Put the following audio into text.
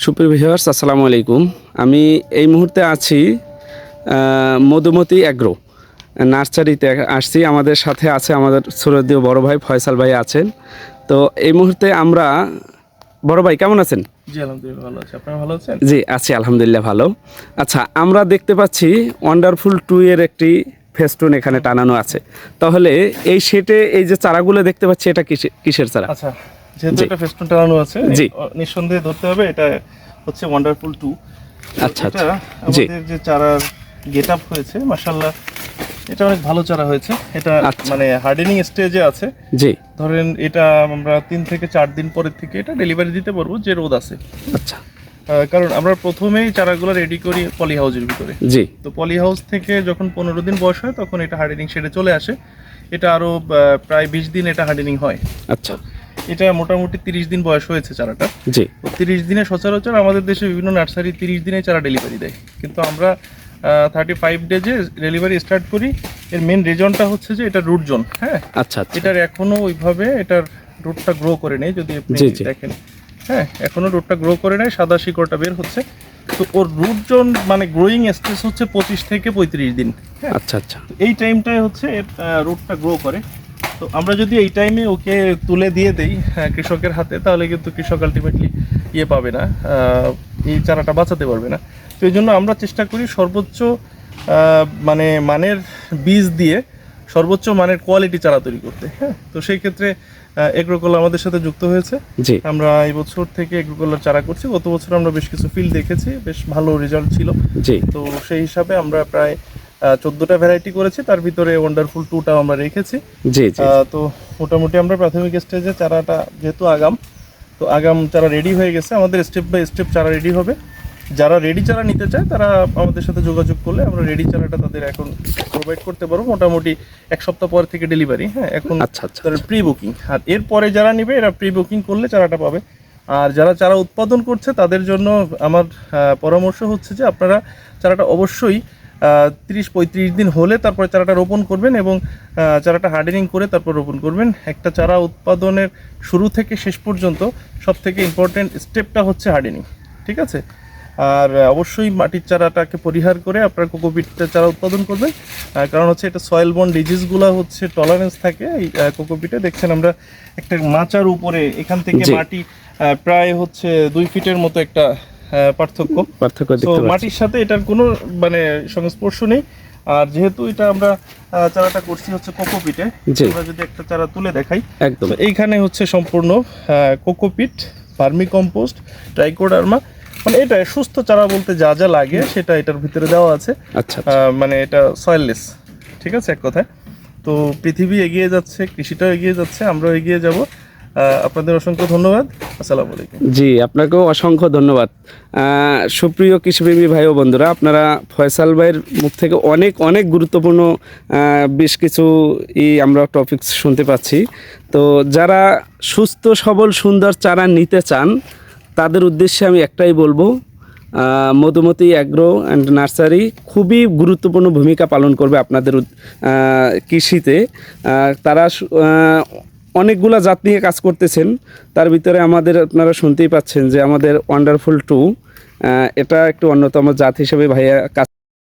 সুপ্রিয় ভিউয়ার্স, আসসালামু আলাইকুম। আমি এই মুহূর্তে আছি মধুমতি অ্যাগ্রো নার্সারিতে আসছি। আমাদের সাথে আছে আমাদের সুরদীয় বড় ভাই ফয়সাল ভাই আছেন। তো এই মুহূর্তে আমরা, বড় ভাই কেমন আছেন? জি আলহামদুলিল্লাহ ভালো আছি। আপনারা ভালো আছেন? জি আছি আলহামদুলিল্লাহ ভালো। আচ্ছা, আমরা দেখতে পাচ্ছি ওয়ান্ডারফুল 2 এর একটি ফেস্টুন এখানে টানানো আছে। তাহলে এই সেটে এই যে চারাগুলো দেখতে পাচ্ছি, এটা কিসের চারা? আচ্ছা, যেহেতু জি। এটা ফেস্টুন টানানো আছে, জি। নিঃসন্দেহে ধরতে হবে এটা হচ্ছে ওয়ান্ডারফুল 2। আচ্ছা এটা আচ্ছা। জি আমাদের যে চারার গেট আপ হয়েছে মাশাআল্লাহ, এটা অনেক ভালো চারা হয়েছে। এটা আচ্ছা। মানে হার্ডেনিং স্টেজে আছে। জি। ধরেন এটা আমরা 3 থেকে 4 দিন পরের থেকে এটা ডেলিভারি দিতে পারবো, যে রোদ আছে। আচ্ছা। কারণ আমরা প্রথমেই চারাগুলো রেডি করি পলি হাউসের ভিতরে। জি। তো পলি হাউস থেকে যখন 15 দিন বয়স হয় তখন এটা হার্ডেনিং শেডে চলে আসে। এটা আরও প্রায় 20 দিন এটা হার্ডেনিং হয়। আচ্ছা। এটা মোটামুটি 30 দিন বয়স হয়েছে চারাটা। জি। তো 30 দিনে সচরাচর আমাদের দেশে বিভিন্ন নার্সারি 30 দিনে চারা ডেলিভারি দেয়, কিন্তু আমরা 35 ডেজে ডেলিভারি স্টার্ট করি। এর মেন রিজনটা হচ্ছে যে এটা রুট জোন। হ্যাঁ, আচ্ছা আচ্ছা। এটার এখনো ওইভাবে এটার রুটটা গ্রো করে নেই, যদি আপনি জি, জি। দেখেন। হ্যাঁ, এখনো রুটটা গ্রো করে নেয়, সাদা শিকড়টা বের হচ্ছে। তো ওর রুট জোন মানে গ্রোয়িং স্টেজ হচ্ছে 25 থেকে 35 দিন। হ্যাঁ, আচ্ছা আচ্ছা। তো এই টাইমটায় হচ্ছে রুটটা গ্রো করে। তো আমরা যদি এই টাইমে ওকে তুলে দিয়ে দেই কৃষকের হাতে, তাহলে কিন্তু কৃষক আলটিমেটলি ইয়ে পাবে না, এই চারাটা বাঁচাতে পারবে না। তো এই জন্য আমরা চেষ্টা করি সর্বোচ্চ মানে মানের বীজ দিয়ে সর্বোচ্চ মানের কোয়ালিটি চারা তৈরি করতে। হ্যাঁ, তো সেই ক্ষেত্রে এগ্রোকোলা আমাদের সাথে যুক্ত হয়েছে। জি। আমরা এই বছর থেকে এগ্রোকোলার চারা করছি। গত বছর আমরা বেশ কিছু ফিল্ড দেখেছি, বেশ ভালো রেজাল্ট ছিল। জি। তো সেই হিসাবে আমরা প্রায় 14টা ভ্যারাইটি করেছি, তার ভিতরে ওয়ান্ডারফুল 2টাও আমরা রেখেছি। জি। জি। তো মোটামুটি আমরা প্রাথমিক স্টেজে চারাটা, যেহেতু আগাম চারা রেডি হয়ে গেছে, আমাদের স্টেপ বাই স্টেপ চারা রেডি হবে। যারা রেডি চারা নিতে চায় তারা আমাদের সাথে যোগাযোগ করলে আমরা রেডি চারাটা তাদের এখন প্রোভাইড করতে পারবো। মোটামুটি 1 সপ্তাহ পর থেকে ডেলিভারি। হ্যাঁ, এখন আচ্ছা আচ্ছা। তাদের প্রি বুকিং, আর এরপরে যারা নিবে এরা প্রি বুকিং করলে চারাটা পাবে। আর যারা চারা উৎপাদন করছে তাদের জন্য আমার পরামর্শ হচ্ছে যে আপনারা চারাটা অবশ্যই 30-35 দিন হলে তারপরে চারাটা রোপণ করবেন, এবং চারাটা হার্ডেনিং করে তারপর রোপণ করবেন। একটা চারা উৎপাদনের শুরু থেকে শেষ পর্যন্ত সব থেকে ইম্পর্টেন্ট স্টেপটা হচ্ছে হার্ডেনিং। ঠিক আছে? আর অবশ্যই মাটির চারাটাকে পরিহার করে আপনার কোকোপিটের চারা উৎপাদন করবেন। কারণ হচ্ছে এটা সয়েল বন্ড ডিজিজগুলো হচ্ছে টলারেন্স থাকে এই কোকোপিটে। দেখছেন আমরা একটা মাচার উপরে এখান থেকে জি। মাটি প্রায় হচ্ছে 2 ফিটের মতো একটা পার্থক্য। পার্থক্য তো দেখতে পাচ্ছি। মাটির সাথে এটার কোনো মানে সংস্পর্শ নেই। আর যেহেতু এটা আমরা চারাটা করছি হচ্ছে কোকোপিটে, জি। আমরা যদি একটা চারা তুলে দেখাই, একদম। তো এইখানে হচ্ছে সম্পূর্ণ কোকোপিট, ভার্মি কম্পোস্ট, ট্রাইকোডার্মা, মানে এটা সুস্থ চারা বলতে যা যা লাগে সেটা এটার ভিতরে দেওয়া আছে। আচ্ছা আচ্ছা। মানে এটা সয়েললেস। ঠিক আছে, এক কথায়। তো পৃথিবী এগিয়ে যাচ্ছে, কৃষিটাও এগিয়ে যাচ্ছে, আমরাও এগিয়ে যাব। আপনাদের অসংখ্য ধন্যবাদ। আসসালামু আলাইকুম। জি, আপনাকেও অসংখ্য ধন্যবাদ। সুপ্রিয় কৃষিপ্রেমী ভাই ও বন্ধুরা, আপনারা ফয়সাল ভাইয়ের মুখ থেকে অনেক অনেক গুরুত্বপূর্ণ বেশ কিছু আমরা টপিকস শুনতে পাচ্ছি। তো যারা সুস্থ সবল সুন্দর চারা নিতে চান তাদের উদ্দেশ্যে আমি একটাই বলবো, মধুমতি অ্যাগ্রো অ্যান্ড নার্সারি খুবই গুরুত্বপূর্ণ ভূমিকা পালন করবে আপনাদের কৃষিতে। তারা অনেকগুলা জাত নিয়ে কাজ করতেছেন। তার ভিতরে আমাদের, আপনারা শুনতেই পাচ্ছেন যে আমাদের ওয়ান্ডারফুল 2 এটা একটু অন্যতম জাত হিসেবে ভাইয়া কাজ